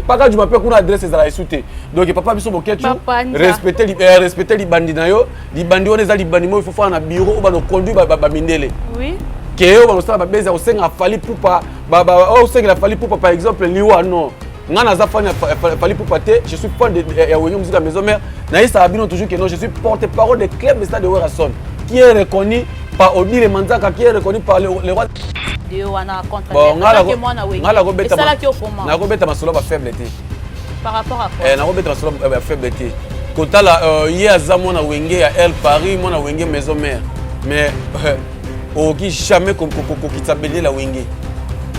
Pas quand je m'appelle qu'on adresse à la souté. Donc papa biso boketu respecter les bandits na yo, les bandits on les a les bandits il faut faire un bureau ou ba no conduit ba mindele. Oui. Que on va ba beza au senga fali poupa au senga fali poupa par exemple liwa non. Ngana za fali poupa te, je suis fan de Wenge musique à maison mère. Na isa abino toujours que non, je suis porte-parole de club de stade de Werason qui est reconnu par Odi le Manzaka, qui est reconnu par le roi. Bon, par rapport à quoi? Faiblité. Quand là, il y a Zamona Wenge à El Paris, mon Wenge maison mère. Mais qui jamais qu'on s'appelle la Wenge.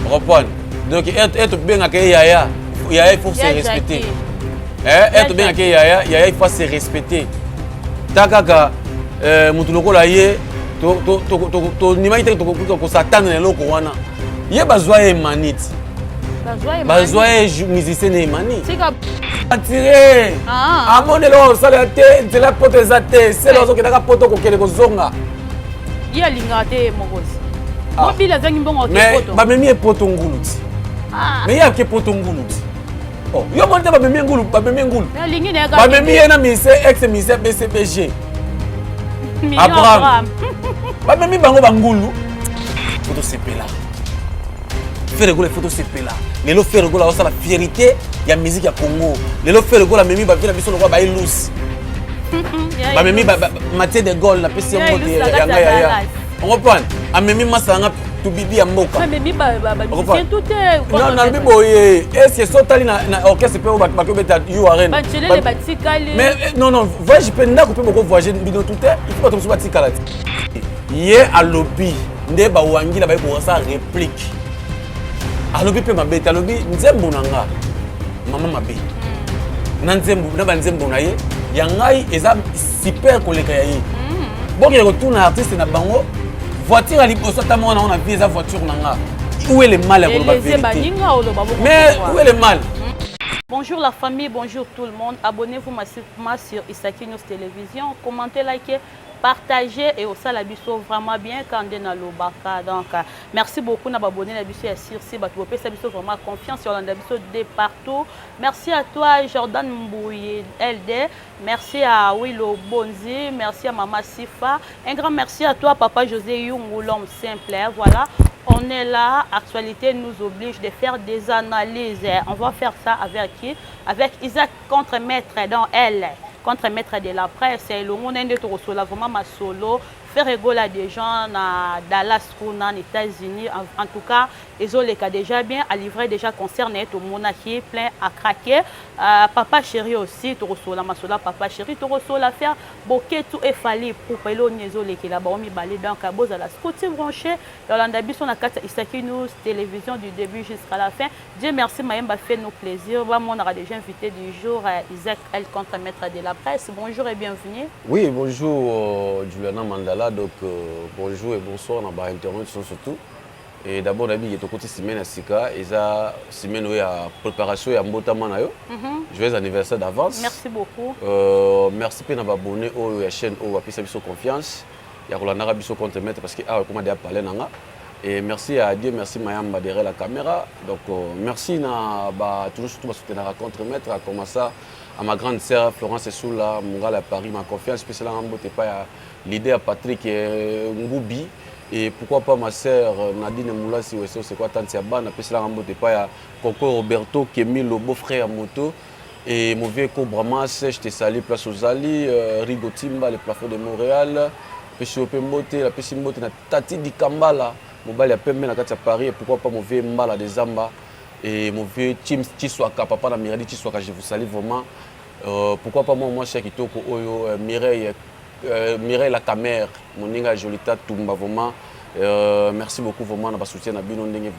Reprendre. Donc être bien accueilli Yaya, il faut se respecter. Être bien accueilli Yaya, il faut se respecter. Takaka mutuloko la ye to nimaite to satana le loko wana. Ye bazwa e manit. Bazwa e musicien e manit. Attiré. Amone lo sala te, de la poto ezate, c'est lo zo ka poto ko kele ko zonga. Ye lingate mokosi. Mobile zangi mbongo ke poto. Mais ba memi e poto nguluti. Mais ya ke poto nguluti. Oh, yo monte ba memi ngulu, ba memi ngulu. Ba memi na mise ex mise BCPG. Abraham. Ba memi bango bangulu. Photo sepela. Faire rigoler photo sepela. Lelo faire rigoler ça la fierté ya musique ya Congo. Lelo faire rigoler memi ba vina biso lokwa ba ilus. Ba memi ba Mathieu de Gaulle na pesi mode ya ngaya. On reprend. A memi masanga to bibi ya mboka. Memi ba tout est. Non non biboye. Est-ce que sotali na orchestre pe ba ko beta URN. Ba tchelele ba tikali. Mais non non, voyage pe ndako pe boko voyager bino tout est. Il faut pas trop batikala. Yé à lobby nde ba wangi la ba ko sa réplique. A lobby pe mabeta lobby nzembo nanga. Mama mabe. Na nzembo na ba nzembo na ye. Ya ngai eza super koleka ya ye. Bon il retourne artiste na bango. Voiture à liposo ta mona on a vu eza voiture nanga. Où est le mal à la vérité? Mais où est le mal? Bonjour la famille, bonjour tout le monde. Abonnez-vous massivement sur Isaki News Télévision. Commentez, likez, partagez et aussi la biso vraiment bien quand on est dans le baka. Donc merci beaucoup d'abonner la biso sur si vous pouvez vraiment confiance sur la biso de partout. Merci à toi Jordan Mbouye LD. Merci à Willow Bonzi, merci à Maman Sifa. Un grand merci à toi Papa José Youngou, l'homme simple. Voilà. On est là, actualité nous oblige de faire des analyses. On va faire ça avec qui? Avec Isaac Contre-Maître dans elle. Contre-Maître de la presse. Le monde est vraiment ma solo. Faire rigoler des gens à Dallas ou en États-Unis. En tout cas, ils ont les cas déjà bien à livrer, déjà concerné tout le monde qui est plein à craquer. Papa chéri aussi, tu reçois la masola, papa chéri, tu reçois l'affaire. Bokeh tout est fallu pour payer les qui là-bas. On m'a balé dans le cabos à la scouting branchée. Yolanda Bisson a 4 Isaki News Télévision du début jusqu'à la fin. Dieu merci, Mayemba fait nos plaisirs. On aura déjà invité du jour Isaac El Contre-Maître de la presse. Bonjour et bienvenue. Oui, bonjour Juliana Mandala. Donc bonjour et bonsoir dans la internet surtout. Et d'abord d'habitude il est au côté semaine à Sika et ça semaine où il y a préparation et à Mbotamanayo. Joyeux anniversaire d'avance. Merci beaucoup. Merci pour nous abonner à la chaîne où appuyer sur confiance. Il y a Rolanda Biso Contre-Maître parce que comment dire parler nanga. Et merci à Dieu, merci Mayamba derrière la caméra. Donc merci na toujours surtout soutenir à Contre-Maître à commencer à ma grande sœur Florence Soula, mon gars à Paris, ma confiance spécialement en Mbote pas l'idée à Patrick Ngoubi et pourquoi pas ma sœur Nadine Moulasi c'est quoi tante Siaba na pesi la Mbote pas Coco Roberto qui est mis le beau-frère moto et mon vieux Cobramas je te salue place aux Ali Rigo Timba le plafond de Montréal pesi Ope Mbote la pesi Mbote na Tati di Kambala mon bal ya pembe na kati ya Paris et pourquoi pas mon vieux Mbala des Zamba et mon vieux Tim Tiswaka papa na Miradi Tiswaka je vous salue vraiment pourquoi pas moi cher Kitoko Oyo Mireille la caméra, mon ninga Jolita Toumba vraiment. Merci beaucoup vraiment de soutien à Bino Ndenge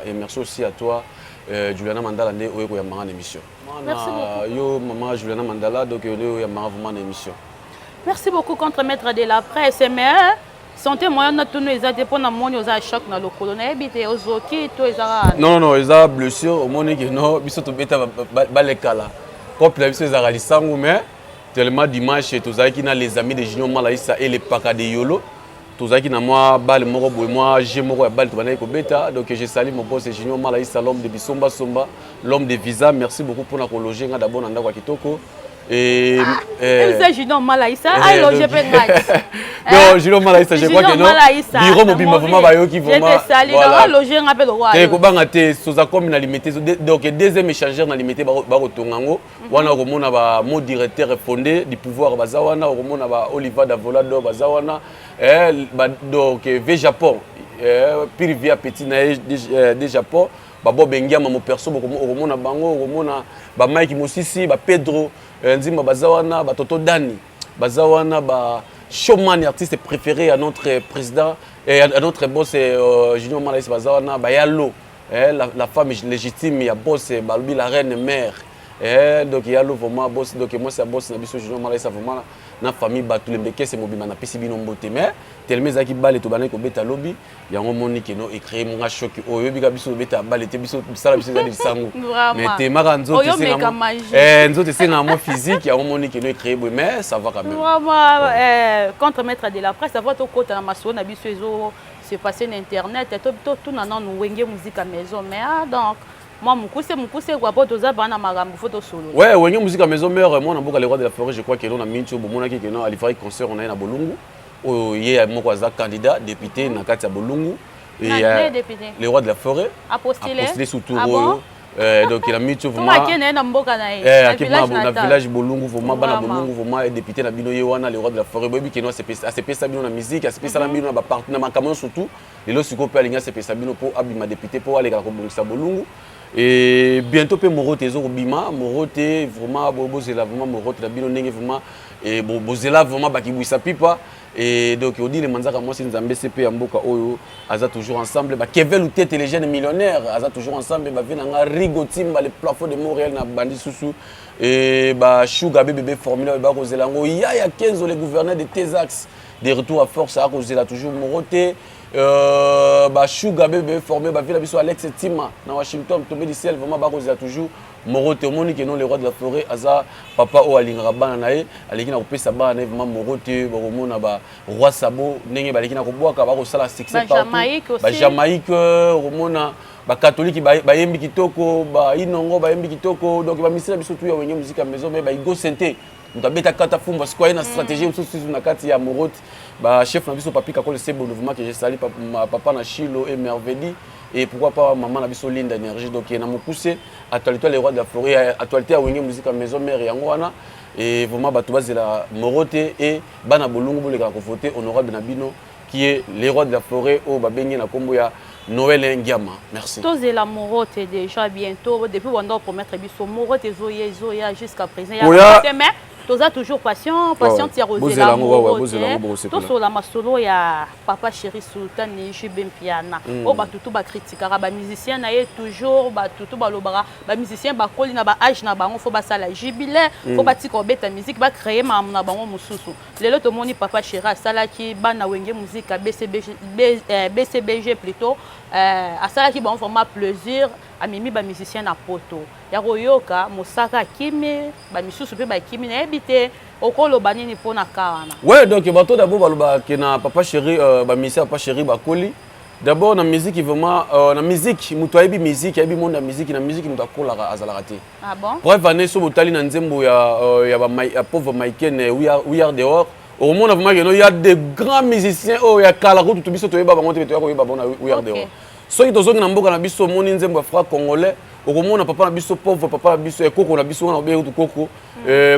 et merci aussi à toi Juliana Mandala ndé oyo ya manga émission. Merci beaucoup. Yo maman Juliana Mandala donc yo ya manga vraiment émission. Merci beaucoup Contre-Maître de la presse mais santé moyen na tunu ezate pona moni oza choc na lokolo na ebité ozoki to ezara. Non eza blessure au moni que non biso to beta balekala. Comme la biso ezara lisangu mais tellement dimanche tous qui na les amis de Junior Malaïsa et les Paka de Yolo tozaki na moi balle moko boy moi j'ai moko ya balle tobandaki kobeta donc je salue mon boss Junior Malaïssa l'homme de Bisomba Somba l'homme de Visa merci beaucoup pour na loger nga d'abord na ndako ya kitoko et c'est Junior Malaïssa a logé pengax non Junior Malaïssa je crois que non bureau mobima vraiment bayoki vraiment je te salue dans loger nga pe roi te ko banga te soza comme na limité donc deuxième échangeur na limité ba rotongango wana komona ba mot directeur fondé du pouvoir bazawana komona ba Oliver Davolado bazawana donc V Japon pire via petit na de Japon babo bengiama mo perso komona bango komona ba Mike Mosisi ba Pedro nzima bazawana ba Toto Dani bazawana ba showman artiste préféré à notre président et à notre boss Junior Malaïssa bazawana ba Yalo la femme légitime ya boss balubi la reine mère donc Yalo vraiment boss donc moi c'est boss na biso Junior Malaïssa vraiment na famille batulembeke c'est mobima na pesi bino mbote mais tellement zaki balle to banai ko beta lobby yango monique no écrit mon choc oyo bika biso beta balle te biso sala biso zali sango mais te mara nzoto c'est nzoto c'est na mo physique yango monique no écrit mais ça va quand même vraiment contre maître de la presse ça va to kota na maso na biso ezo se passer na internet tout na non wenge musique à maison mais donc moi mukuse kwa poto za bana magambo photo solo ouais wenge musique à maison mère moi na boka les rois de la forêt je crois que na mincho bomona ki que non ali faire concert on a na bolungu o yé moko za candidat député na kati ya bolungu et les rois de la forêt apostolé sous tour donc il a mincho vraiment na village bolungu vraiment bana bolungu vraiment député na bino yewana les rois de la forêt bobi que non c'est pesa bino na musique c'est pesa bino na partenaire na camion surtout les lo siko pe alinga c'est pesa bino pour abima député pour aller ka kobongisa bolungu. Et bientôt pe Morote ezo bima Morote vraiment bozela vraiment Morote na bino ndenge vraiment et bozela vraiment bakibwisa pipa et donc on dit les manzaka moi c'est nzambe CP ya mboka oyo aza toujours ensemble ba Kevin ou tête les jeunes millionnaires aza toujours ensemble ba venanga Rigotimba le plafond de Montréal na bandi susu et ba Sugar bébé formula ba kozelango ya 15 le gouverneur de Tesax des retours à force a kozela toujours Morote ba Sugar bébé formé ba vila biso Alex Tima na Washington tombé du ciel vraiment ba kozela toujours Morote moni que non les rois de la forêt aza papa o alingara bana nae aliki na kopesa bana vraiment Morote ba komona ba roi Sabo ndenge baliki na kobwaka ba kosala succès partout ba Jamaïque komona ba catholique ba yembi kitoko ba inongo ba yembi kitoko donc ba misila biso tu ya wenge musique à maison mais ba Igo Sente mutabeta kata fumba parce qu'il y a une stratégie aussi na kati ya Morote ba chef na biso papika ko le sebo mouvement que j'ai sali papa na Chilo et Mervedi et pourquoi pas maman na biso Linda énergie donc il y a na poussé actualité les rois de la forêt actualité à wenge musique à maison mère yango wana et vraiment ba tuba zela Morote et bana bolungu boleka ko voter honorable Nabino qui est les rois de la forêt au ba bengi na kombo ya Noël Ngiama. Merci. Tous les Morote déjà bientôt depuis on doit promettre biso Morote zoya jusqu'à présent il y a mais tous a toujours patient tia Rosela Morote tous sur la masolo ya papa chéri Sultan ni Jibem Piana o ba tutu ba critiquera ba musicien na ye toujours ba tutu ba lobara ba musicien ba koli na ba âge na bango faut ba sala jubilé faut ba tiko beta musique ba créer ma na bango mususu lelo to moni papa chéri sala ki bana wenge musique a BCBG plutôt à ça qui bon format plaisir à mimi ba musicien na poto ya koyoka mosaka kimi ba misusu pe ba kimi na ebité okolo banini pona kawana ouais donc bato d'abord baloba que na papa chéri ba musicien papa chéri ba koli d'abord na musique vraiment na musique muto ayebi musique ayebi monde na musique muto akola azala raté ah bon bref année so botali na nzembo ya ba pauvre Maiken we are dehors au monde vraiment il y a des grands musiciens oh ya kala ko tout biso to yeba bango te to yeba bona we are dehors soki tozongi na mboka na biso moni nzembo ya frère congolais okomona papa na biso pauvre papa na biso ekoko na biso wana obeyi koko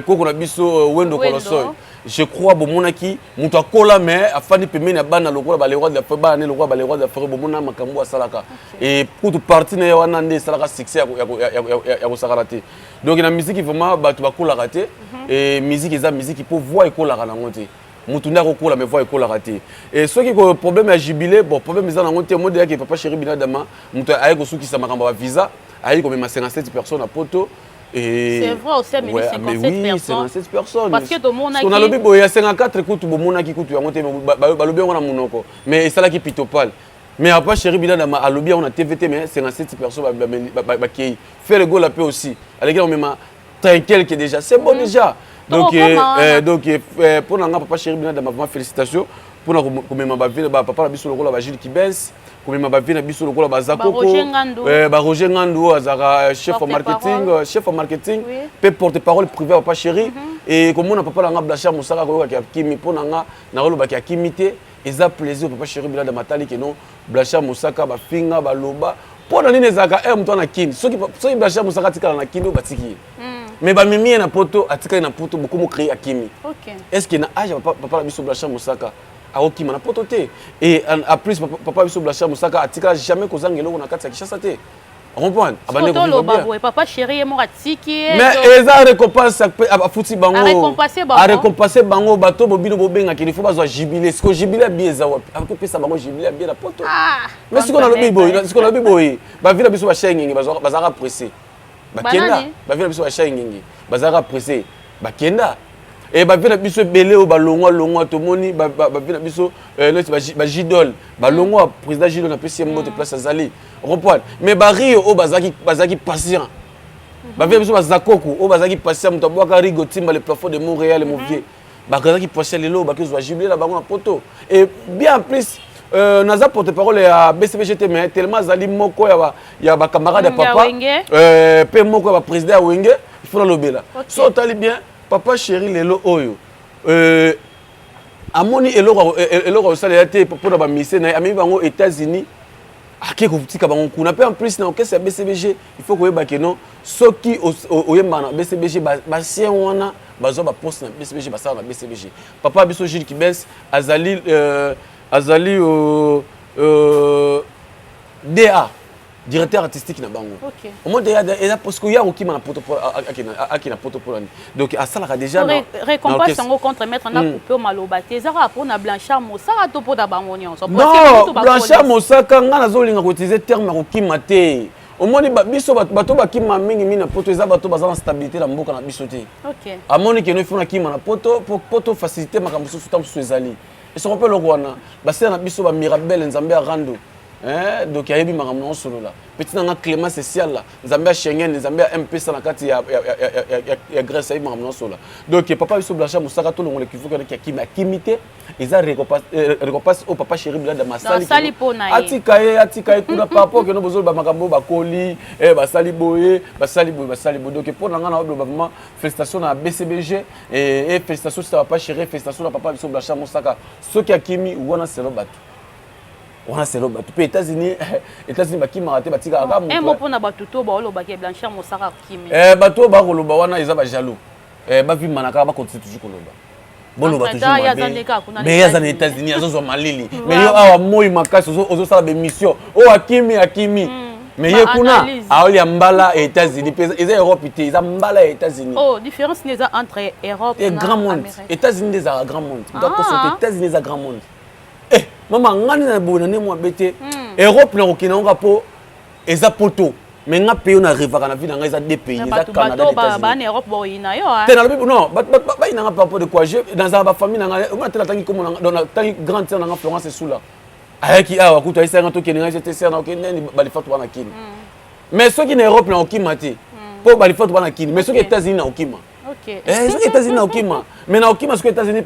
koko na biso wendo kolosoy je crois bomonaki mutu akola mais afandi pembeni ya bana lokola ba les rois de la forêt bana lokola ba les rois de la forêt bomona makambo asalaka et pour tout partie na wana nde salaka succès ya kosakala te donc na musique vraiment bato bakolaka te et musique eza musique pour voix ekolaka nango te mutu ndako kola mais voix ekolaka te et soki ko problème ya jubilé bon problème eza nango te mode yake papa chéri binadama mutu aye kosukisa makambo ya visa aye ko mema 57 personnes à poto. C'est vrai aussi, mais ouais, 57 oui, personnes. 57 personnes. Parce que tout le monde a dit... On a lobby, il y a 54 coups, tout le monde a dit qu'il y a lobby, on a monoko. Mais c'est là qui pitopale. Mais après, chéri Bina, à lobby, on a TVT, mais 57 personnes qui fait le goal la paix aussi. Avec on met tranquille qui déjà. C'est bon déjà. Donc, pour nous, papa chéri Bina, félicitations. mpona komema bavile bapapa na biso lokola bagile kibens komema bavile na biso lokola bazakoko baroger ngandu oyo azalaka chef en marketing mpe porte parole privé ya papa chéri e komona papa na nga Blanchard Moussaka koyokaki akimi mpo na nga nakolobaki akimi te eza plaisir papa chéri bilada matali keno Blanchard Moussaka bafinga baloba mpo na nini ezalaka moto ana kini soki Blanchard Moussaka atikala na kini oyo batiki ye mais bamemi ye na poto atikali na poto bokomo créer akimi est-ce que na age papa na biso Blanchard Moussaka akokima na poto te et en plus papa biso Blanchard Moussaka atikala jamais kozanga eloko na kati ya Kinshasa te comprendre abane ko bien papa chéri mo atiki mais eza récompense afuti bango a récompenser bango bato bobino bobenga qu'il faut bazwa jubilé ce que jubilé bien za wapi avec pesa bango jubilé bien na poto mais ce qu'on a le boy ba vila biso ba shengi bazaka pressé bakenda ba vila biso ba shengi bazaka pressé bakenda et ba vila biso belé o balongwa to moni ba vila biso ba jidol balongwa président jidol na pesi mbote place azali reprendre mais bario o bazaki patient ba vila biso bazakoko o bazaki patient muto bwaka rigo timba le plafond de Montréal Movier bazaki patient lelo bakezwa jubilé la bango na poto et bien en plus naza porte parole ya BCBGT mais tellement azali moko ya ba camarade ya papa pe moko ya président ya Wenge il faut lobela so tali bien papa chéri lelo oyo amoni eloko osalela te mpona bamise na ye amemi bango États-Unis ake kotika bango kuna mpe en plus na orchestre ya BCBG il faut koyeba keno soki oyemba na BCBG basien wana bazwa baposte na BCBG basala na BCBG papa biso Gilles Kibens azali DA directeur artistique na bango au moins déjà parce que ya okima na poto aki na poto polani donc asalaka déjà na récompense ngo contre maître na couper maloba te ezaka pour na Blanchard Moussaka to poto bango nyonso non Blanchard Moussaka nga nazolinga ko utiliser terme okima te au moins biso bato bakima mingi na poto eza bato bazana stabilité na mboka na biso te amoni que no ifuna kima na poto faciliter makambo susu tam susu ezali et ce qu'on peut le voir basé na biso ba Mirabel Nzambe a rando donc yayebi makambo solo la petit na Clément social la Nzambe a Schengen Nzambe a MP ça na kati ya Grèce yayebi makambo solo donc papa biso Blanchard Moussaka to longole kifuka na kimité eza récompense au papa chéri Bilada Masali atika kuna par rapport que no bozolo ba makambo ba koli basali boye donc pour na ngana vraiment félicitations na BCBG et félicitations à papa chéri félicitations à papa biso Blanchard Moussaka ceux qui a kimi wana selo batu on a selo batu pe États-Unis baki marate batika aka mu mot pour na batu to ba olo baki Blanchard Moussaka kimi batu ba koloba wana eza ba jaloux ba vi manaka ba continue toujours koloba bolo batu mais ya za na États-Unis azo malili mais yo awa moi makasi ozo sala be mission o akimi mais ye kuna aoli mbala États-Unis eza Europe te eza mbala États-Unis oh différence n'est entre Europe et grand monde États-Unis des grand monde donc c'est États-Unis des grand monde mama ngani na bona ne mo bete Europe na okina nga po eza poto mais nga pays na rivaka na vie na nga eza deux pays eza Canada et États-Unis ba Europe bo ina yo te na lobi non ba ina nga par rapport de quoi je dans ba famille na nga on tela tangi comme dans la tangi grande sœur na nga Florence Soula ayaki awa kuta isa nga to keninga j'étais sœur na okina ni ba lifatu bana kini mais ceux qui na Europe na okima te po ba lifatu bana kini mais ceux qui États-Unis na okima les États-Unis na okima mais na okima que États-Unis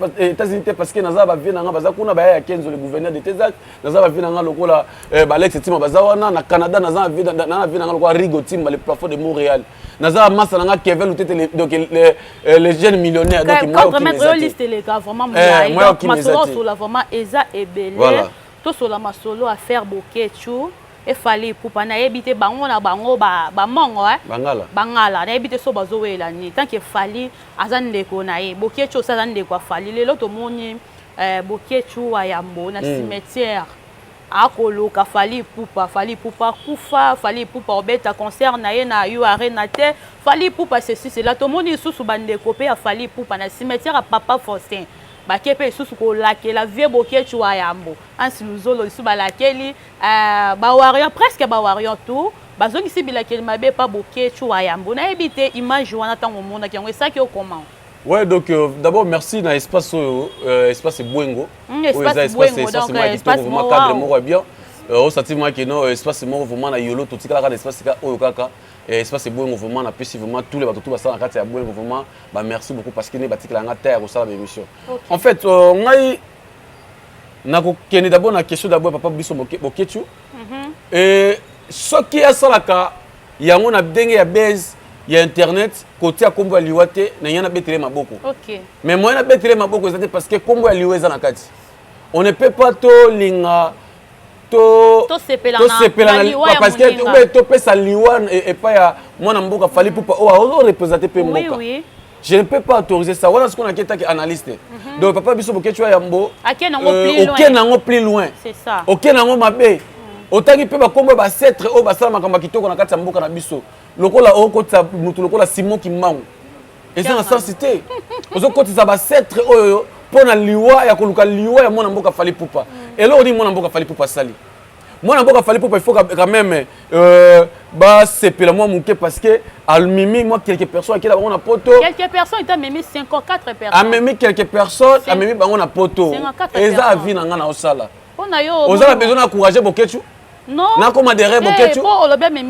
parce que naza ba vie na nga baza kuna ba ya Kenzo le gouverneur de Texas naza ba vie na nga lokola ba Alex Tima baza wana na Canada naza vie na vie na nga lokola Rigo Timba le plafond de Montréal naza massa na nga Kevin Lutete donc les jeunes millionnaires donc moi contre mettre liste les gars vraiment moi masolo sur la vraiment eza ebele to sur la masolo à faire bokechu et fallait pour pas n'habiter bango na bango ba mongo bangala n'habiter so bazowela ni tant que fallait azande ko na ye bokecho ça azande ko fallait le loto moni bokecho ayambo na cimetière akoloka fallait poupa kufa fallait poupa obeta concert na ye na yo arena te fallait poupa ceci c'est là to moni susu bande kopé fallait poupa na cimetière à papa Faustin bakepe susu ko lakela vie bokecho ayambo ansi luzolo isu balakeli ba warrior presque ba warrior tout bazongi sibila keli mabe pa bokecho ayambo na ebite image wana tango mona ki yango ça qui au comment ouais donc d'abord merci na espace espace Bwengo espace Bwengo donc espace vraiment cadre moko bien au sentiment que non espace moko vraiment na yolo tout tikala ka espace ka oyo kaka espace Bwengo vraiment na pesi vraiment tous les bateaux tout basala kati ya Bwengo vraiment bah merci beaucoup parce que ne batikala nga terre au sala émission en fait ngai nakokende d'abord na question d'abord papa biso boketu et ce qui est salaka yango na ndenge ya base ya internet côté ya kombo ya liwa te na yana betele maboko. Mais moi na betele maboko c'est parce que kombo ya liwa eza na kati. On ne peut pas to linga to sepela parce que to pesa liwa et pas ya mwana mboka fali pupa o représenter pe mboka. Je ne peux pas autoriser ça. Voilà ce qu'on a qui est analyste. Donc papa biso boketu ya mbo. OK nango plus loin. C'est ça. OK nango mabe. Otangi pe ba kombo ba setre o ba sala makamba kitoko na kati ya mboka na biso. Lokola okota mutu lokola Simon Kimbangu. Et ça na sensité. Ozo kotisa ba setre oyo pona liwa ya koluka liwa ya mwana mboka fali pupa. Et là on dit mwana mboka fali pupa sali. Mwana mboka fali pupa il faut quand même bah c'est pela moi mouké parce que almimi moi quelques personnes qui là on a poto. Quelques personnes étaient même 54 personnes. A même quelques personnes, a même bango na poto. Et ça a vu na ngana osala. Oza la besoin d'encourager boketu. Non. Na comme adhérer boketu.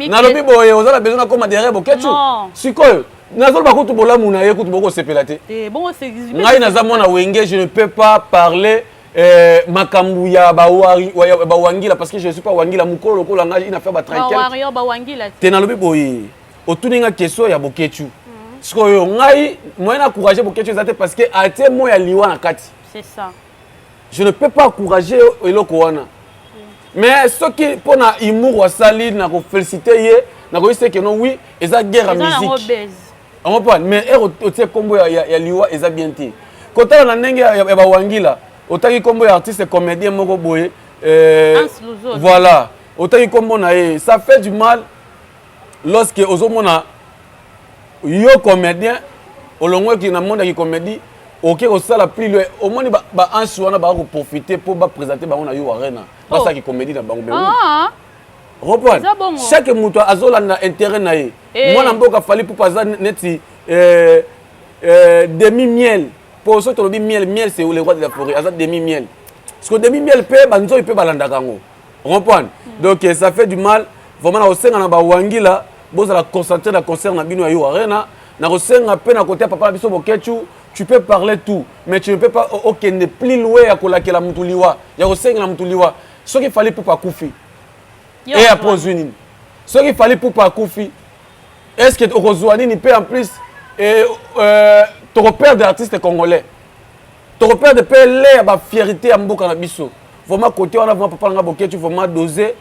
Na lobi boye oza la besoin na comme adhérer boketu. Sikoyo. Nazol ba kutu bola muna ye kutu boko sepelate. Bon c'est ngai naza mona wenge je ne peux pas parler makambu ya ba wangila parce que je suis pas wangila mukolo ko langa ina faire ba tranquille. Ba wangila. Te na lobi boye. Otuninga question ya boketu. Sikoyo ngai moyen encourager boketu ezate parce que atie mo ya liwa na kati. C'est ça. Je ne peux pas encourager eloko wana. Mais ce qui pour na humour wa sali na ko féliciter ye na ko dire que non oui eza guerre à musique. On comprend mais otie kombo ya liwa eza bien ti. Kota na ndenge ya ba wangila otaki kombo ya artiste comédien moko boye voilà otaki kombo na ye ça fait du mal lorsque ozomona yo comédien olongwe ki na monde ki comédie OK osala plus loin au moins ba ansu wana ba ko profiter pour ba présenter bango na yo arena basa ki comédie na bango be reprendre chaque muto azolanda intérêt na ye mwana mboka fali pour pas neti demi miel pour ça to lobi miel c'est le roi de la forêt azat demi miel parce que demi miel pe banzo il peut balanda kango reprendre donc ça fait du mal vraiment na osenga na ba wangila boza la concentrer na concert na bino ya yo arena na osenga pe na côté papa biso boketu. Tu peux parler tout, mais tu ne peux pas ne plus loin à kolakela mutuliwa. Ya osenga mutuliwa. Ce qu'il fallait pour pas koufi. Et après une. Ce qu'il fallait pour pas koufi. Est-ce que Roswani ni peut en plus ton repère d'artiste congolais. Ton repère de paix l'air ba fierté à mboka na biso. Vraiment côté on a vraiment papa nga boketu vraiment doser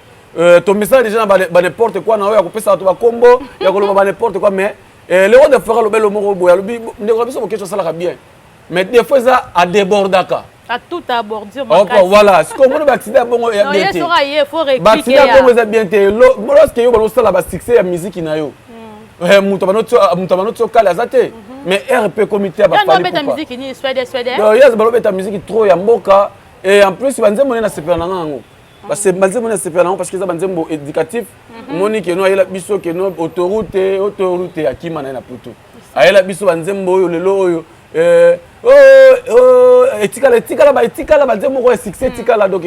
ton message déjà ba n'importe quoi na ya ko pesa to ba combo, ya ko ba n'importe quoi mais le roi de faire le bel mot boya le ne ko biso boketu ça la bien. Mais des fois ça a débordaka. À tout aborder voilà, ce qu'on va accident bon ya bien. Non, il faut répliquer. Accident bon bien té. Lorsque yo ba sala ba succès ya musique na yo. Muto banotso kala zate. Mais RP comité ba fali. Ya no beta musique ni Swede. Non, yes ba beta musique trop ya mboka et en plus banze mona na sepela na ngango. Parce que banze mona sepela na parce que ça banze mbo éducatif. Moni ke no ayela biso ke no autoroute ya kima na puto. Ayela biso banze mbo yo lelo oyo etikala banze moko succès etikala donc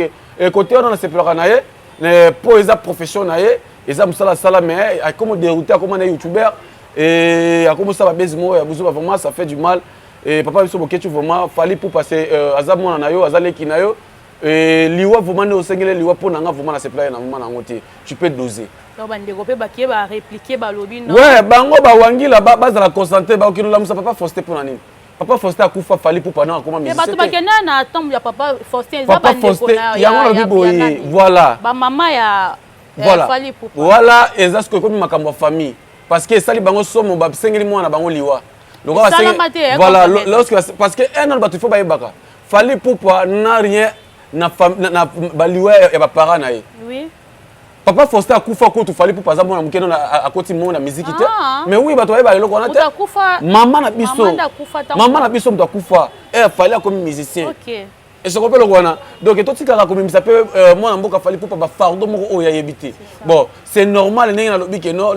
côté on a sepela na ye pour eza profession na ye eza musala sala mais comme dérouter comme un youtubeur et comme ça ba bezimo ya buzo vraiment ça fait du mal et papa biso boketu vraiment fallait pour passer azamona na yo azaleki na yo et liwa vraiment ne osengele liwa pour nanga vraiment na sepela na mama na ngote tu peux doser donc bandeko pe bakie ba répliquer ba lobi non ouais bango ba wangila baza la concentrer ba okino la musa papa Faustin pour nani papa Faustin akufa fallait pour pendant comment mais bato bakena na tombe ya papa Faustin za bandeko na ya voilà ba mama ya voilà voilà ezas ko comme makambo famille parce que sali bango somo ba sengeli mwana bango liwa voilà lorsque parce que un an bato faut ba yebaka fallait pour n'a rien na baliwa ya ba parents na ye oui papa Faustin akufa ko tu fallait pour pas mwana mukeno na akoti mona musique te mais oui bato ba eloko na te maman na biso mto akufa fallait comme musicien OK et ce qu'on peut le voir donc tout tika comme ça peut mwana mboka fallait pour pas fardo moko oya yebité bon c'est normal ninga na lobi que non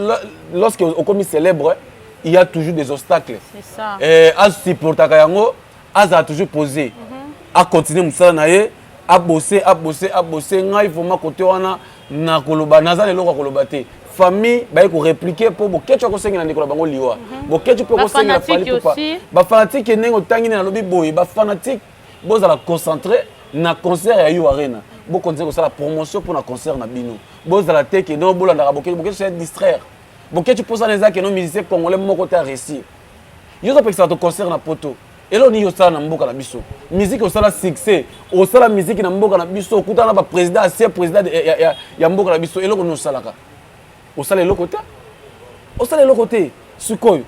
lorsque on comme célèbre il y a toujours des obstacles c'est ça et à supporter yango a toujours posé à continuer musala na ye à bosser ngai vraiment côté wana na koloba nazale loko koloba te famille ba ko répliquer pour boketu ko sengi na ndeko bango liwa boketu pe ko sengi na fali pour ba fanatique nengo tangi na lobi boy ba fanatique boza la concentrer na concert ya Yo Arena bo continuer ça la promotion pour na concert na bino bozala te ke no bolanda boke se distraire boke tu poses les que nos musiciens congolais moko ta réussir yo zo pekisa to concert na poto elo ni yo sala na mboka na biso musique au sala succès au sala musique na mboka na biso kutana ba président ancien président ya mboka na biso elo no salaka au sala elo côté au sala elo côté sukoyo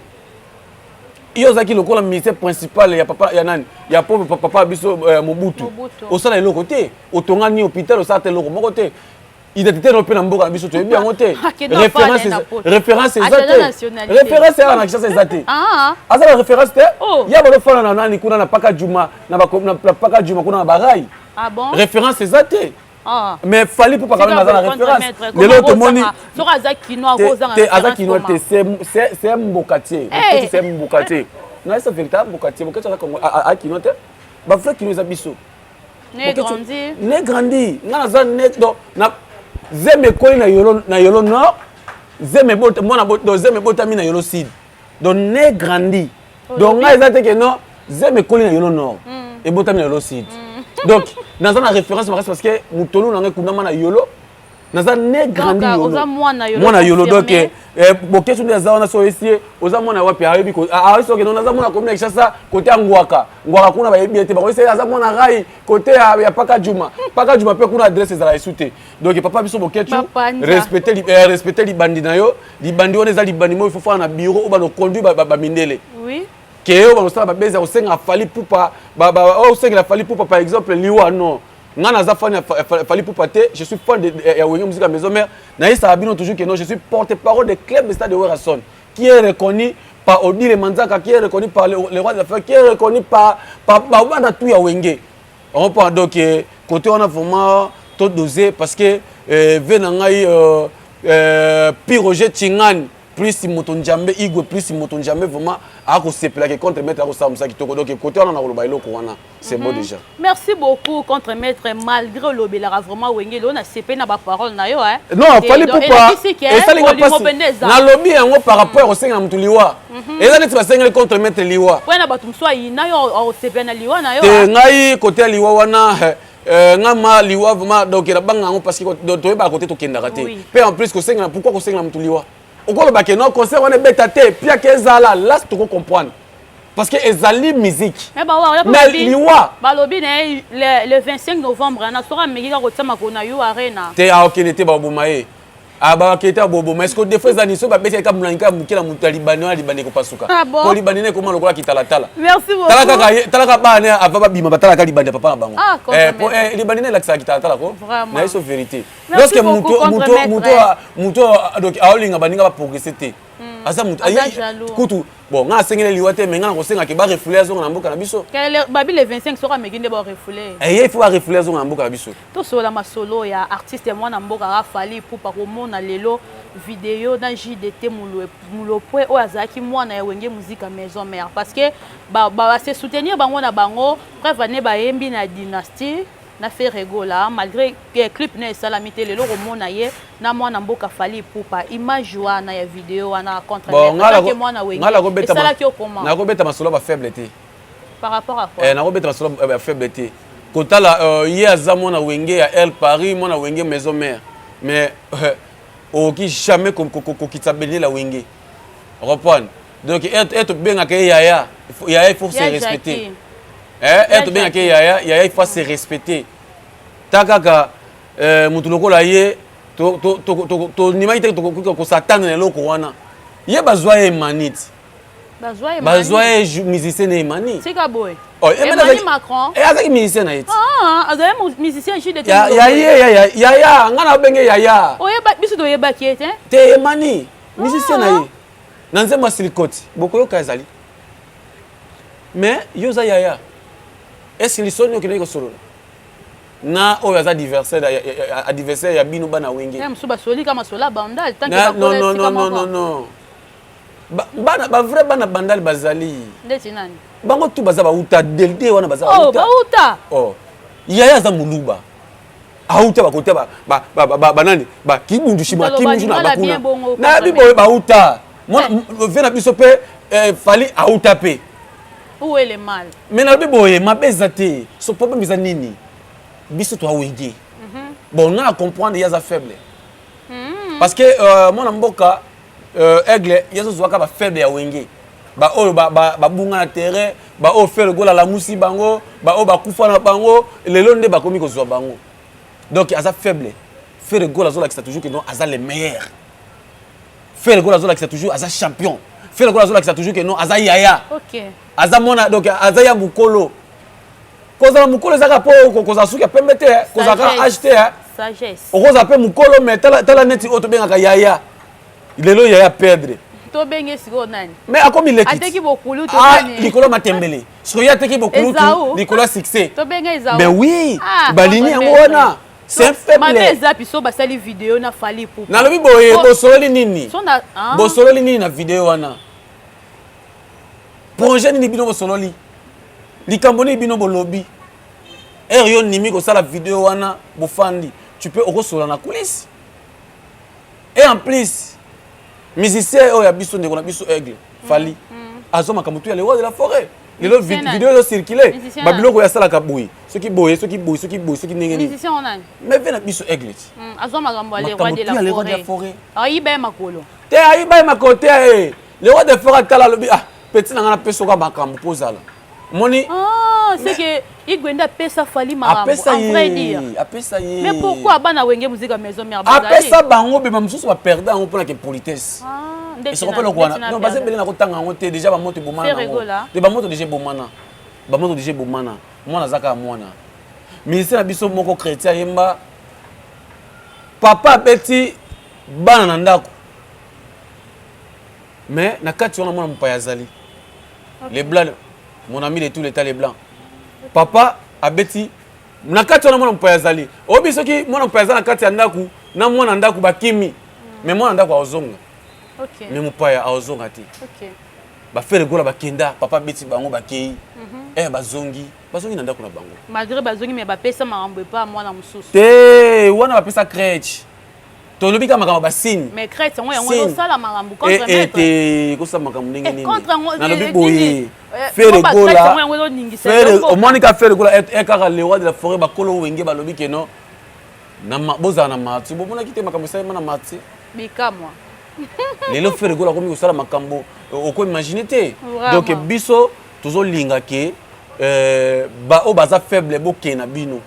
iyo zaki lokola ministère principal ya papa ya nani ya pauvre papa biso Mobutu au sala elo côté otonga ni hôpital au sala te loko moko te identité no pe na mboka na biso to bien ngote référence ya na kisa ezate azala référence te ya ba fana na nani kuna na paka juma na paka juma kuna na barai référence ezate mais fallait pour pas quand même la référence de l'autre moni sur azaki no akozanga azaki no c'est mbokatier c'est mbokatier na c'est véritable mbokatier mbokatier à kinote ba frère qui nous abisso ne grandi na za ne do na zeme koli na yolo nord zeme bota mona do zeme bota mi na yolo sud donc ne grandi donc nga ezate que non zeme koli na yolo nord et bota mi na yolo sud donc dans une référence parce que mutolo na ngekuna na yolo naza ne grandi yolo mona yolo donc boke tu des na so ici oza mona wapi ayebi ko so que naza mona komina kishasa côté ngwaka kuna ba yebi ete ba ese aza mona rai côté ya paka juma pe kuna adresse za la esute donc papa biso boke tu respecter li bandi na yo li bandi on eza li bandi mo il faut faire na bureau ou ba no conduit ba mindele oui que on sala ba beza osenga fali pupa osenga fali pupa par exemple liwa non ngana za fan fali pupa te je suis fan de ya wenge musique à maison mère na isa abino toujours que non je suis porte-parole de club de stade de Werason qui est reconnu par Odile Manzaka qui est reconnu par les rois d'affaires qui est reconnu par banda tout ya wenge on parle donc côté on a vraiment tout dosé parce que venangai Piroger Chingani plus motonjambe igwe plus motonjambe vraiment a ko sepela que contre maître ko sa musaki toko donc côté on a ko bailo ko wana c'est bon déjà merci beaucoup contre maître malgré le belara vraiment wenge on a sepé na ba parole na yo hein non fallait pas et ça les na lobby yango par rapport au senga mutu liwa et ça les basenga contre maître liwa ouais na batum so ina yo au sepé na liwa na yo te ngai côté liwa wana ngama liwa vraiment donc la banga ngo parce que to ba côté to kenda raté puis en plus ko senga pourquoi ko senga mutu liwa okolo ba que non concert on est bêtaté puis que ezala là tu comprendre parce que ezali musique mais liwa ba lobi le 25 novembre na sera mekika ko tsama ko na Yo Arena te a okinete ba bomaye aba keta bobo mais ko des fois za niso ba bêta ka mulanka mukela mutalibani ko pasuka ko libanine ko malokola kitala tala merci beaucoup talaka ba ne ava ba bima batala ka libande papa na bango pour libanine la kitala tala ko na iso vérité lorsque muto donc aolinga baninga ba progresser te asa muto kutu bon nga sengele liwate mais nga ko senga ke ba refouler zo na mboka na biso babi le 25 sera mekinde ba refouler il faut refouler zo na mboka na biso to so la masolo ya artiste moi na mboka ra fali pour pas komona lelo vidéo dans JDT mulopwe o azaki mwana ya wenge musique à maison mère parce que ba se soutenir bango na bango preuve ne ba yembi na dynastie na fait rigola malgré que clip na salamité lelo komona ye na mwana mboka fali pupa image wana ya vidéo wana contre que mwana wenge et ça là qui au comment na ko beta masolo ba faiblité par rapport à quoi na ko beta masolo ba faiblité kotala ye azamo na wenge ya El Paris mwana wenge maison mère mais qui jamais qui s'abonne la wenge reprendre donc être bien que yaya il faut se respecter être bien que yaya il faut se respecter takaka mutu lokola ye to nimaite to satana na loko wana ye bazwa ye manit bazwa ye musicien ne manit c'est ka boy Emmanuel Macron azaki musicien na yeti azaki musicien JDT yaya ngana benge yaya oyeba biso to yeba ki ete te mani musicien na ye na nzemba silikoti boko yoka ezali mais yoza yaya est-ce que lisoni okene ko solo na oyo aza adversaire ya bino bana wenge musuba soli kama sola bandal tant que non bana ba vrai bana bandal bazali ndeti nani bango tu baza ba uta delde wana baza ba uta yaya za muluba auta ba kote ba nani ba kibundu shima kimundu na bakuna na bibo ba uta mona vena biso pe fali auta pe où est le mal mais na bibo e mabeza te so problème bizanini biso toi wenge bon on a comprendre il y a ça faible parce que mon mboka aigle yeso zwaka ba faible ya wenge ba o ba bunga na terrain ba o faire gola la musi bango ba o ba kufa na bango lelo nde ba komi ko zwa bango donc aza faible faire gola zola qui c'est toujours que non aza les meilleurs faire gola zola qui c'est toujours aza champion faire gola zola qui c'est toujours que non aza yaya OK aza mona donc aza ya mukolo kozala mukolo zaka po koza suki pembe te kozaka acheter sagesse okoza pe mukolo mais tala neti oto bengaka yaya lelo yaya perdre to benge siko nani mais akomi lekiti ateki bokulu to nani likolo matembele so ya teki bokulu likolo succès to benge ezao mais oui balini yango wana c'est faible mais eza biso basali vidéo na fali pour na lobi boye bosololi nini sonda bosololi nini na vidéo wana projet nini bino bosololi likambo nini bino bolobi yo nimi ko sala vidéo wana bofandi tu peux okosola na coulisse et en plus musicien oya biso ndeko na biso aigle fali azoma kamutu ya le roi de la forêt lelo vidéo yo circuler babiloko ya sala ka boui soki boye soki nengeni musicien onani mais vena biso aigle azoma kambo le roi de la forêt ayi ba makolo te ayi ba makolo te le roi de la forêt tala lobi petit na ngana peso ka makambo pozala moni c'est que Igwenda pesa fali marambo en vrai dire apesa ye mais pourquoi bana wenge musique maison mère bazali apesa bango be mamsusu ba perdre on pour la politesse et ce qu'on peut le voir non parce que belena ko tanga ngo te déjà ba moto bomana te ba moto déjà bomana mwana zaka mwana ministère na biso moko chrétien yemba papa beti bana na ndako mais na kati wana mwana mpaya zali les blancs mon ami de tous les temps les blancs papa abeti na kati wana mwana mpaya zali obi soki mwana mpaya zali na kati ya ndaku na mwana ndaku bakimi mais mwana ndaku azonga OK mais mpaya azonga te OK ba faire gola bakenda papa beti bango bakei bazongi na ndaku na bango malgré bazongi mais ba pesa marambo pas mwana mususu te wana ba pesa crèche to lobi ka makambo ba signe mais crèche ngo yango sala marambo contre maître ko sa makambo ndenge nini na lobi boye faire gola faire au moins ka faire gola kaka le roi de la forêt ba kolo wenge ba lobi ke non na boza na mati bo mona kite makambo sa na mati bika moi lelo faire gola komi ko sala makambo oko imaginer te donc biso tozo linga ke ba o baza faible boke na bino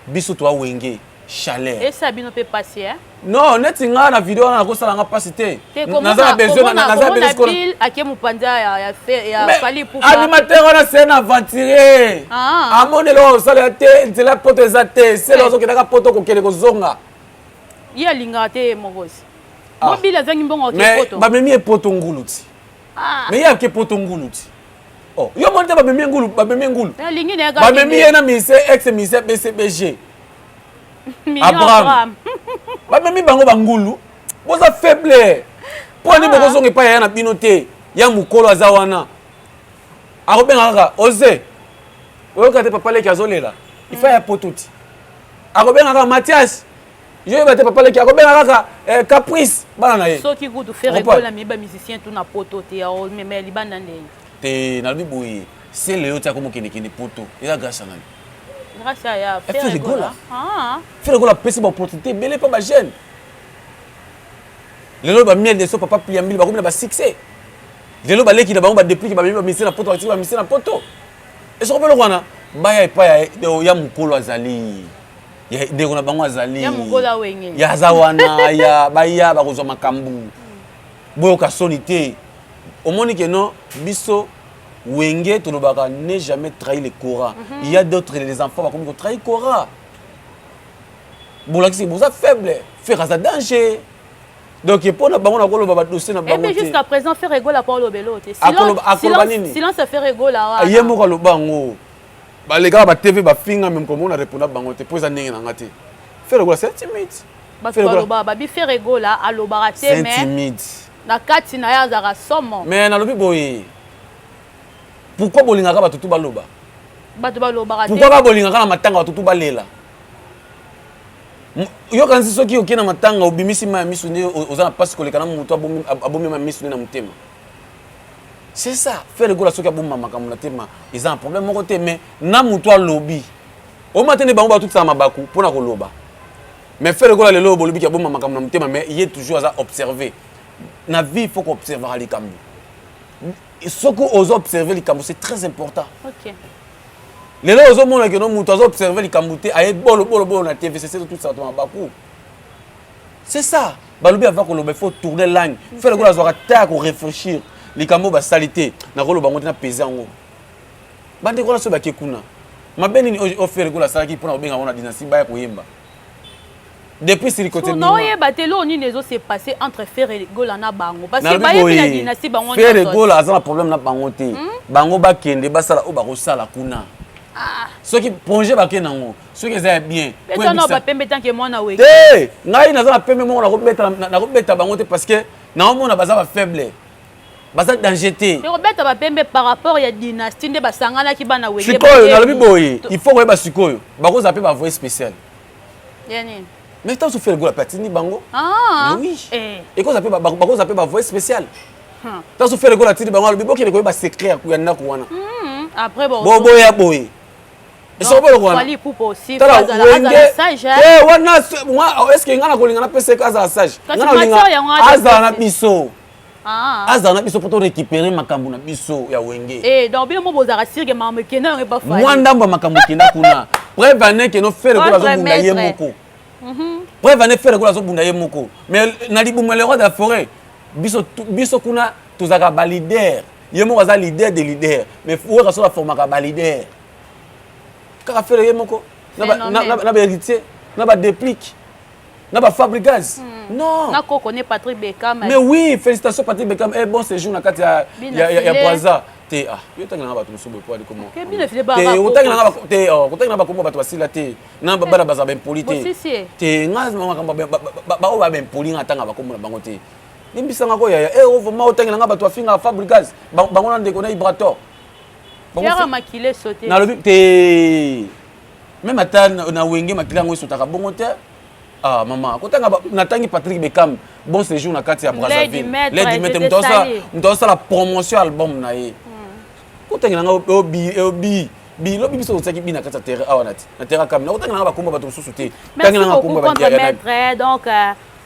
biso to wenge chaleur et ça bino peut passer hein non neti nga na vidéo na ko sala nga passer naza besoin naza besoin ko ake mupanda ya fali pour animateur on a scène aventurier amonelo sala te nzela poto ezate c'est lozo ke naka poto ko kele ko zonga ya linga te mokosi mobile zangi mbongo ke poto ba memi e poto nguluti mais ya ke poto nguluti oh yo monte ba memi ngulu ba memi na mise ex mise BCBG Abraham ba memi bango bangulu boza faible poni boko zonge pa ya na bino te ya mukolo azawana akobenga kaka oze oyoka te papa leki azolela ifa ya potuti akobenga kaka Mathias yo ba te papa leki akobenga kaka Caprice bana na ye soki kudu faire école mi ba musicien tout na poto te ya o meme libanda ndenge te na biboyi c'est le yota ko mokini kini poto ila grâce nani grâce à ya faire école faire école pesi ba opportunité belé pa ba jeune lelo ba miel de so papa pliambil ba komina ba succès lelo ba leki na bango ba déplique ba ba mission na poto ba mission na poto et ce qu'on peut le voir ba ya pa ya mukolo azali ya ndeko na bango azali ya mukola wenge ya zawana ya ba kozwa makambu boyo ka sonité au monde que non biso wenge to lobaka ne jamais trahir le Coran il y a d'autres les enfants va comme trahir Coran bon là c'est pour ça faible faire ça danger donc pour na bango na koloba ba dossier na bango et puis jusqu'à présent faire rigoler pour le bélo silence faire rigoler wa yemo ka lobango ba les gars ba TV ba finga même comme on a répondre bango te poser ndenge na ngati faire rigoler c'est timide ba loba ba bi faire rigoler a loba te mais c'est timide na kati na ya zara somo mais na lobi boye pourquoi bolingaka batutu baloba pourquoi ba bolingaka na matanga batutu balela yo kanzi soki okena matanga obimisi ma misu ne ozana passe koleka na mutu abomi ma misu ne na mutema c'est ça faire gola soki abomma makambo na tema ils ont un problème moko te mais na mutu alobi au matin ne bango tout ça mabaku pour na koloba mais faire ko la lelo bolobi ki bomba makambo na mutema mais il est toujours à observer na vie il faut qu'on observe les kambo ce que aux observer les kambo c'est très important. OK. Lelo ozo mona que non muto observer les kambo te ay bolo na TV c'est tout ça to mabaku. C'est ça. Balobi avant que il faut tourner langue. Faire ko la zo ta ko réfléchir. Les kambo ba salité na ko lo bango na peser ngo. Bande ko la so ba kekuna. Mabeni ni offert ko la sala ki pona obenga wana dynastie ba ko yemba. Depuis ce côté non y batelo ni nezo s'est passé entre Ferregola na bango parce que ba yebi la dynastie bango Ferregola a un problème na bango te. Bango ba kende ba sala o ba ko sala kuna. Ceux qui projet ba kenango, ceux qui est bien. Mais non ba pembe tant que moi na we. Eh, ngai na za pembe mo na ko beta bango te parce que na mo na ba za faible. Baza danger te. Robert ba pembe par rapport à dynastie nde basangana ki bana we. Sikoyo na lobi boye, il faut ko ba sikoyo. Ba ko zapper ba voix spéciale. Yani. Mais tant que Ferregola patini bango. Ah. Mais oui. Et ko zapper ba voix spéciale. Tant que Ferregola tini bango lobi boki ko ba secret ku ya na ko wana. Après bon. Bobo ya boye. Et ça va le voir. Fali pour aussi faire la sage. Eh wana moi est-ce que ngana ko lingana pese ka za sage. Ngana linga aza na biso. Ah. Aza na biso pour récupérer makambu na biso ya wenge. Eh donc bien mo bozara sirge mamu kena nge ba fali. Mwanda mba makambu kenda kuna. Prévenez que no faire ko la zo bunda ye moko. Prévenez faire ko la zo bunda ye moko. Mais na libumu le roi de la forêt. Biso kuna tozaka ba leader. Ye moko za leader de leader. Mais faut que la forme ka leader. Kaka faire ye moko. Na ba héritier, na ba déplique. Na ba fabricage. Non. Na ko connaît Patrick Beckham. Mais oui, félicitations Patrick Beckham. Eh bon séjour na kati ya Poisa. Te yo tangana ba tusubo po ali comment. Que bien fait ba. Te yo tangana ba te ko tangana ba kombo ba to basila te. Na ba bana baza ben polité. Te nga makamba ba o ba ben poli nga tanga ba kombo na bango te. Nimbisanga ko ya o vraiment o tangana ba to afinga fabricage. Bango na ndeko na Ibrator. Yara makile sauter. Na lobi te même ata na wenge makila ngo sotaka bongo te. Ah maman, quand on a Patrick Beckham, bon séjour na kati ya Brazzaville. L'aide du maître, on la promotion album na ye. Quand on a obi lobi biso tsaki bina kati terre awanati. Na terre kam na otanga na ba komba ba to susuté. Tanga na komba ba maître donc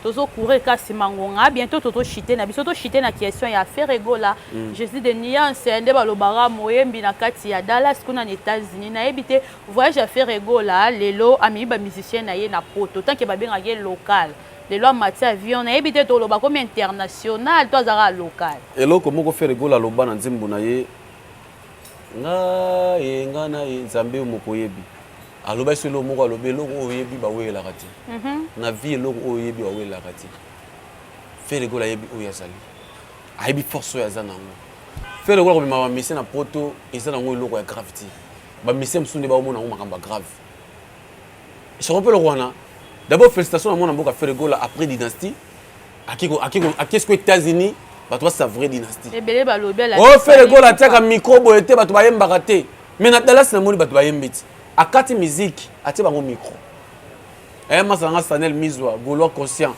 tozo courir kasi mangonga bientôt toto chiter na biso to chiter na question ya Ferregola. Je suis de nuance ende balobara moyembi na kati ya Dallas kuna na États-Unis na ebité voyage à Ferregola lelo ami ba musicien na ye na poto tant que ba benga ye local. Lelo amati avion na ebité to loba comme international to azara local. Elo komoko Ferregola loba na nzembo na ye nga ye nga na ye nzambe moko yebi. Aloba selo moko alobe loko oyebi ba wela kati. Na vie loko oyebi ba wela kati. Ferregola yebi oyazali. Ayebi force oyazana ngo. Ferregola ko bima mission na poto ezana ngo loko ya gravity. Ba mission msunde ba omona ngo makamba grave. Je rappelle wana. D'abord félicitations à mon amboka Ferregola après dynastie. Qu'est-ce que États-Unis ba toi sa vraie dynastie. Ebele ba lobe la. Oh Ferregola tiaka micro boyete ba to ba yemba raté. Mais na Dallas na moni ba to ba yembiti. À Kati musique, à tiens mon micro. Eh, moi, c'est Sanel Mizwa, Gaulois conscient.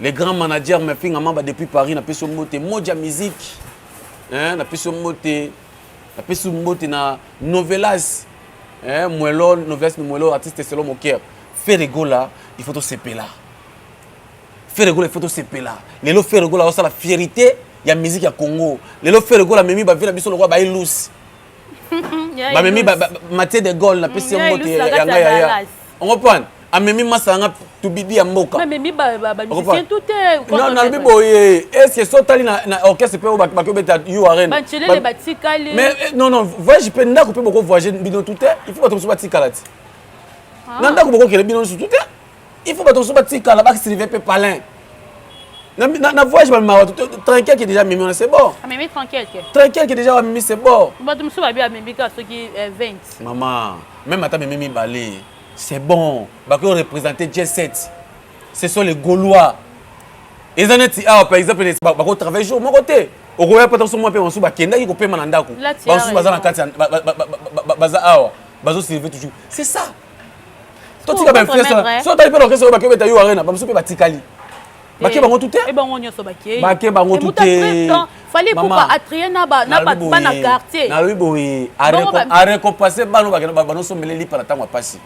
Les grands managers me font un membre depuis Paris, n'a pas sur moté, Modia musique. Hein, n'a pas sur moté, na novelas. Hein, Muelo, novelas, Muelo, artiste selon mon cœur. Ferregola, il faut tout séparer là. Ferregola, il faut tout séparer là. Les lots Ferregola, ça la fierté, il y a musique à Congo. Les lots Ferregola, même ba villa biso le roi ba ilous. Ba memi Mathieu de Gaulle na pesi mbote ya ngaya. On comprend? A memi masanga tubidi ya mboka. Mais memi ba musicien tout est. Non na bi boye. Est-ce que sotali na orchestre pe ba ko beta you arena. Ba chele le batikali. Mais non voyage pe ndako pe boko voyager bino tout est. Il faut ba to so batikala ti. Nanda ko boko kele bino tout est. Il faut ba to so batikala ba Sylvain pe palin. Na voyage ba tranquille qui déjà mimi c'est bon. Ah mimi tranquille que. Tranquille qui déjà mimi c'est bon. Ba tu me souba bien mimi ka ceux qui 20. Maman, même ata mimi balé, c'est bon. Ba ko représenter J7. Ce sont les Gaulois. Et zaneti ah par exemple ba ko travailler jour mon côté. Au roya pas sur moi pe on souba kenda ki ko pe manandako. Ba souba za na kati baza awa. Bazo servir toujours. C'est ça. Toi tu vas bien faire ça. So tu peux l'orchestre ba ko beta you arena, ba soupe ba tikali. Bake bango tout est. Et bango nyoso bake. Bake bango tout est. fallait pour pas attirer na quartier na lui boy a récompenser bano ba no sombele li para tango pasi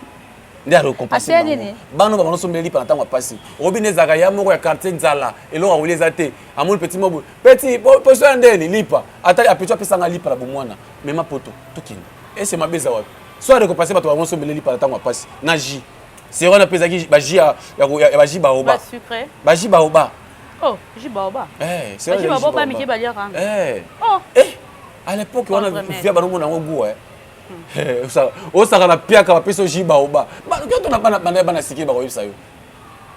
ndia récompenser bano ba no sombele li para tango pasi robine zaka ya moko ya quartier nzala elo awuleza te amul petit mobo petit poso ndeni lipa ata apecho pesanga lipa la bomwana mema poto tokina et c'est ma beza wapi soit récompenser ba to ba no sombele li para tango pasi na ji c'est on appelle ça qui ba ji ya ba ji ba oba ba sucré ba ji ba oba. Oh, Jibaoba. C'est vrai. Jibaoba, mais Jibaoba. Oh. À l'époque, on a vu un monde en goût. On s'est rendu pire qu'à passer au Jibaoba. Quand on n'a pas de séquelles, ça y est.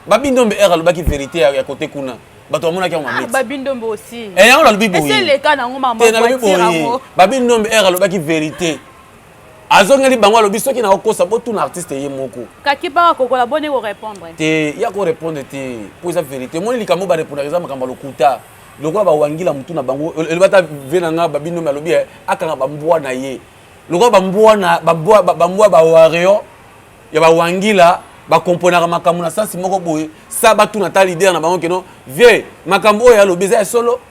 Babindombe est le baki vérité à côté kuna. Babindombe aussi. Et on a le bibo. C'est le cas dans mon maman. Babindombe est le baki vérité. Azongeli bangwa lobi soki na okosa botu na artiste ye moko. Kaki ba ko collaborer ko répondre. Te ya ko répondre te pour sa vérité. Moi likambo ba répondre exemple kamba lokuta. Lokwa ba wangila mutu na bango elibata venanga babino malobi akanga bambwa na ye. Lokwa bambwa na bambwa ba wareo ya ba wangila ba componera makambo na sens moko boye sa batu na ta leader na bango keno vie makambo ya lobi za solo.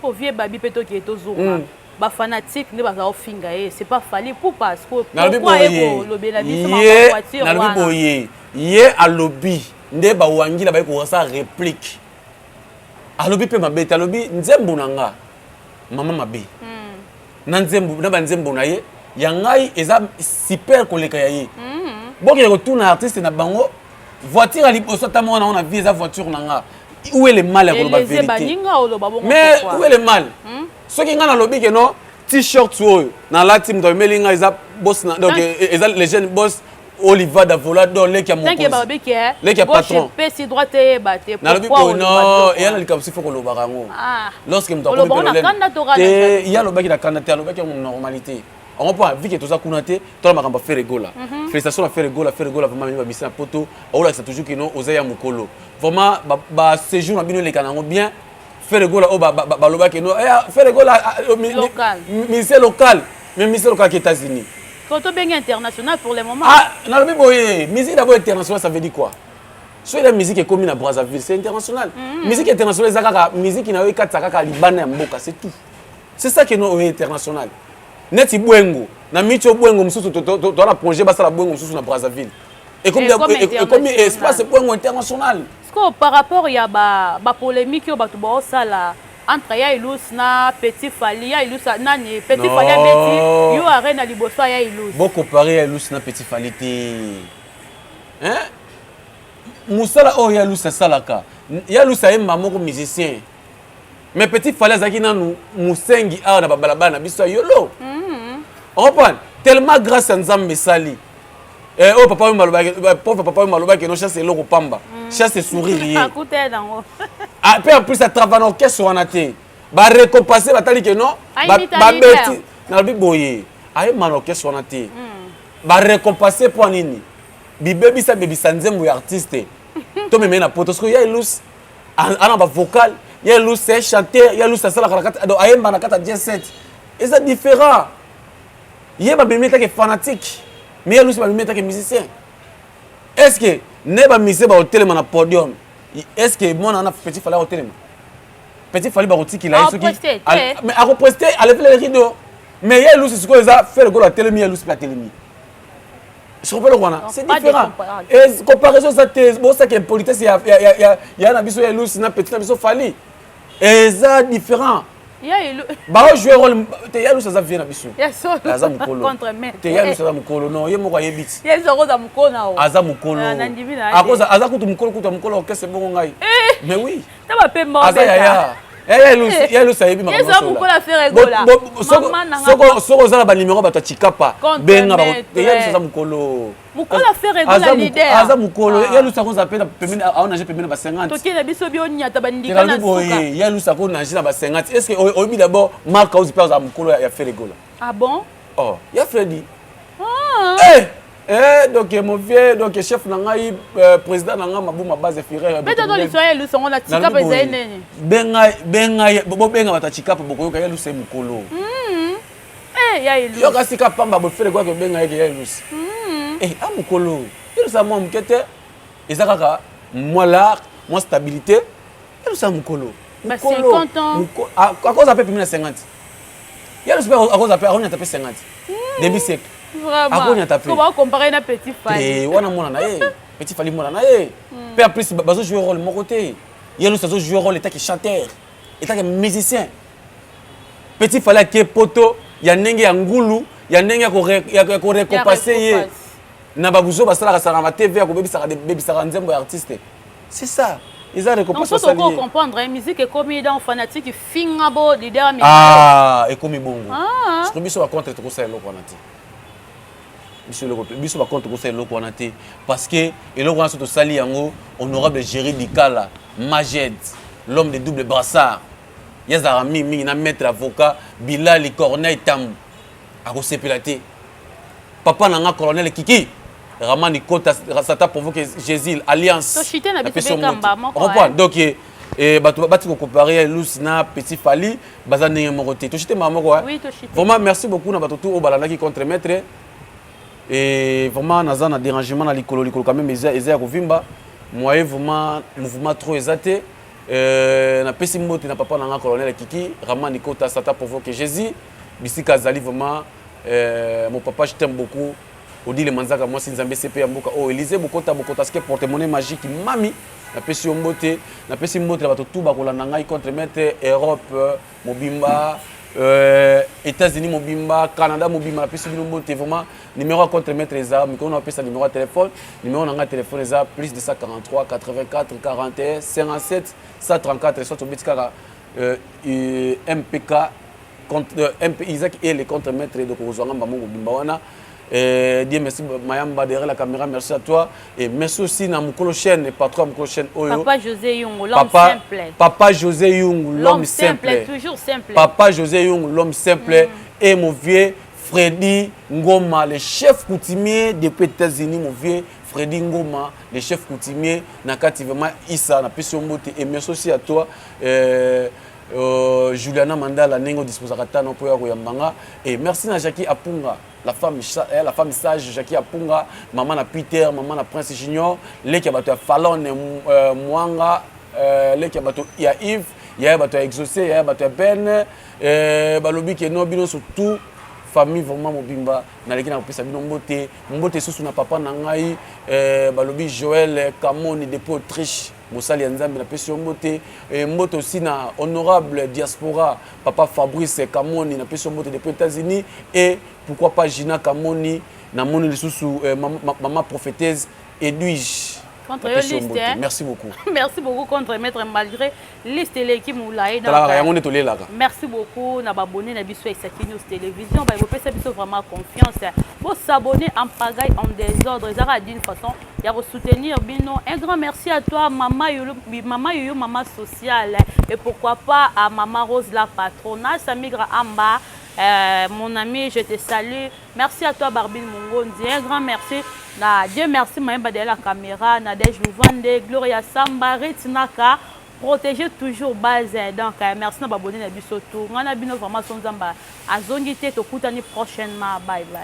O vie babi peto ki eto zuma. Ba fanatique ne ba ka ofinga c'est pas fallu pour parce que pourquoi eko lobby la biso ma voiture na lobi boye ye a lobby nde ba wangila ba ko sa réplique a lobby pe mabeta lobby nzembo nanga mama mabe na nzembo na ba nzembo na ye ya ngai eza super koleka ya ye boke ko tuna artiste na bango voiture ali poso tamo na on a vie eza voiture nanga où est le mal à la vérité mais où est le mal ce qui ngana lobby que non t-shirt sur dans la team de melinga ils a boss donc ils a les jeunes boss Oliver Davola dans les qui a mon les qui a patron PC droite et batté pourquoi non et il y a le cap si faut que le barango lorsque me toko et il y a le bac qui a candidaté le bac qui a une normalité on peut vu que tout ça kunaté toi ma kamba faire rigola félicitations à faire rigola vraiment ba bissa poto ola c'est toujours que non ozaya mukolo vraiment ba séjour na bino les kanango bien faire rigola o ba loba que non faire rigola ministère local même ministère local aux États-Unis quand on est international pour le moment ah na lobi boye musique d'abord international ça veut dire quoi soit la musique est commune à Brazzaville c'est international musique internationale zakaka musique na yo kataka ka libana ya mboka c'est tout c'est ça que nous est international neti bwengo na micho bwengo msusu to na projet basa la bwengo msusu na Brazzaville et comme espace bwengo international parce que par rapport il y a ba polémique yo batu ba sala entre ya ilus na petit fali ya ilus nani petit fali ya beti yo arena liboso ya ilus beaucoup pareil ya ilus na petit fali te hein musala o ya ilus salaka ya ilus ay mamoko musicien mais petit fali azaki nanu musengi a na babalabana biso yolo on reprend tellement grâce à Nzambe sali oh papa maloba pauvre papa maloba que non chasse loko pamba chasse sourire ah puis en plus ça travaille en caisse on a été ba récompenser batali que non ba beti na biboye ay mano caisse on a été ba récompenser pour nini bibebi sa bebi sanzembo ya artiste to me na poto parce que ya ilus ana ba vocal ya ilus c'est chanteur ya ilus ça la karakata do ay mana kata 17 et c'est différent il ba bimeta que fanatique mais il ba bimeta que musicien est-ce que ne ba musicien ba hotel na podium est-ce que moi on a petit fallait hotel petit fallait ba rotiki là ce qui mais à represter à lever les rideaux mais il c'est ce que ça faire le goal à télé il la télé je comprends le quoi c'est différent et comparaison ça bon ça qui est politesse il y a na biso ya lus na petit na biso fali et ça différent ba jouer rôle te ya lus ça vient na biso aza mukolo contre maître te ya lus ça mukolo non ye moko ye bit ye zo za mukolo na aza mukolo akoza aza kutu mukolo okese bongo ngai mais oui ta ba pemba aza ya lus yebi makolo ye zo mukolo faire gola soko za ba numéro ba chikapa benga ba te ya lus ça mukolo mukolo faire gola leader aza mukolo ya lus ko za pena pemina aona je pemina ba 50 to kina biso bi onyata ba ndika na suka ya lus ko na jina ba 50 est-ce que obi d'abord marque aux pères za mukolo ya faire gola ah bon oh ya Freddy donc mon vieux donc chef nangai président nanga mabuma base firere mais dans l'histoire lu songo na tika peza nene benga bo benga bata chika pa bokoyoka ya luse mukolo ya ilu yo kasika pamba bo fere kwa ke benga ya luse a mukolo yo sa mo mkete ezaka ka moi l'art moi stabilité yo sa mukolo Bah 50 ans. À cause d'après 50. Il y a le super à cause d'après on a tapé 50. Début siècle. Vraiment. À cause on a tapé. Comment comparer na petit Fally? Et on a mon anaïe. Petit Fally mon anaïe. Puis après bazo jouer rôle mon côté. Il y a nous ça jouer rôle état qui chanteur, état qui musicien. Petit Fally qui poto, il y a ndenge ya ngulu, il y a ndenge ya ko récompenser. Na babuzo basala ka na TV ya ko bebisaka nzembo ya artiste. C'est ça. Ils ont récompensé ça. Donc, il faut comprendre, la musique est comme dans fanatique, fingabo, leader. Ah, et comme bongo. Je crois que ça va contre tout ça, biso va contre tout ça, parce que et là on a surtout sali yango honorable Géry Dikala, Majed, l'homme de double brassard. Yazara mi na maître avocat Bilal Corneille Tam à Rosepelate. Papa nanga colonel Kiki. Ramani Kota, ça t'a provoqué Jésus, Alliance. Donc, batu comparer Lucina, Petit Fally, Bazane Moroté. Tochité maman quoi. Oui, tochité. Vraiment merci beaucoup na batu au balana qui contre maître. Et vraiment naza na dérangement na likolo quand même ezaya kovimba. Moi vraiment mouvement trop exaté. Na pesi moto na papa nanga colonel Kiki, Ramani Kota, ça t'a provoqué Jésus. Bisika Zali vraiment mon papa je t'aime beaucoup. Odile Manzaka moi si Nzambe CP Mboka oh Élysée Bokota ce que porte-monnaie magique mami na pesi mbote na pesi mbote bato tout bakolanda ngai contre maître Europe mobimba États-Unis mobimba Canada mobimba na pesi bino mbote vraiment numéro contre maître eza miko na pesa numéro de téléphone numéro na téléphone eza plus de 143 84 41 57 134 soit obitika MPK contre MP Isaac et les contre maître de Kozanga Mbambo mobimba wana. Dieu merci Mayamba derrière la caméra, merci à toi et merci aussi à mon chaîne et patron mon chaîne Oyo. Papa José Young, l'homme simple. Papa José Young, l'homme simple. Toujours simple. Papa José Young, l'homme simple et mon vieux Freddy Ngoma, le chef coutumier depuis les États-Unis, mon vieux Freddy Ngoma, le chef coutumier nakati vraiment Issa na pesi mbote et merci aussi à toi Juliana Mandala Nengo disposakata no poya koyambanga et merci à Jackie Apunga la femme sage Jackie Apunga maman na Peter maman na Prince Junior les qui bato Fallon Mwanga les qui bato ya Yves ya bato exaucé ya bato Ben balobi ke no bino surtout famille vraiment mobimba na leki na kopesa bino mbote susu na papa na ngai balobi Joël Kamoni depuis Autriche Mosali Nzambe na pesi mbote mbote aussi na honorable diaspora papa Fabrice Kamoni na pesi mbote depuis États-Unis et pourquoi pas Gina Kamoni na moni lisusu maman prophétesse Edwige. Merci beaucoup. Merci beaucoup contre maître malgré liste l'équipe moulaï. Merci beaucoup na abonné na biso Isaki News Télévision ba pesa biso vraiment confiance. Pour s'abonner en pagaille en désordre, ça d'une façon il y a soutenir bino. Un grand merci à toi maman Yoyo maman sociale et pourquoi pas à maman Rose la patronne Samigra Amba. Mon ami, je te salue. Merci à toi, Barbine Mongondi. Un grand merci. Dieu merci, Maïmba de la caméra. Nadège Louvande, Gloria Samba, Retinaka. Protégez toujours base. Donc, merci d'abonner à Bissoto. On a bien vraiment son zamba. À Zongité, au prochainement. Bye bye.